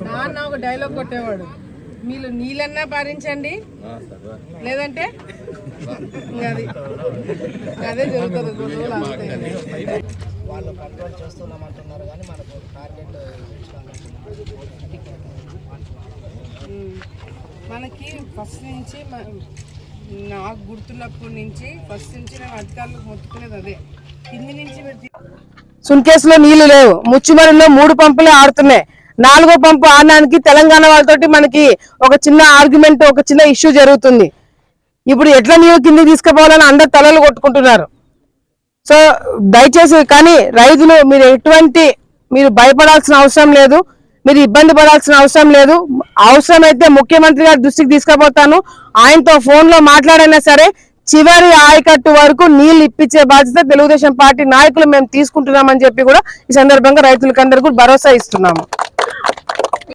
నాన్న ఒక డైలాగ్ కొట్టేవాడు, మీరు నీళ్ళన్నా పారించండి లేదంటే అదే జరుగుతుంది. వాళ్ళు కంట్రోల్ చేస్తున్నామంటున్నారు కానీ మనకు టార్గెట్ మనకి ఫస్ట్ నుంచి నాకు గుర్తున్నప్పటి నుంచి నేను అధికారులకు మొత్తుకునేది అదే, కింది నుంచి పెట్టి సున్కేసులో నీళ్లు లేవు, ముచ్చుమరిలో 3 పంపులే ఆడుతున్నాయి. 4వ పంపు ఆడడానికి తెలంగాణ వాళ్ళతోటి మనకి ఒక చిన్న ఆర్గ్యుమెంట్, ఒక చిన్న ఇష్యూ జరుగుతుంది. ఇప్పుడు ఎట్లా నీళ్ళు కింది తీసుకుపోవాలని అందరు తలలు కొట్టుకుంటున్నారు. సో దయచేసి కానీ రైతులు మీరు భయపడాల్సిన అవసరం లేదు, మీరు ఇబ్బంది పడాల్సిన అవసరం లేదు. అవసరమైతే ముఖ్యమంత్రి గారి దృష్టికి తీసుకుపోతాను, ఆయనతో ఫోన్లో మాట్లాడైనా సరే చివరి ఆయకట్టు వరకు నీళ్లు ఇప్పించే బాధ్యత తెలుగుదేశం పార్టీ నాయకులు మేము తీసుకుంటున్నామని చెప్పి కూడా ఈ సందర్భంగా రైతులకందరికీ భరోసా ఇస్తున్నాము.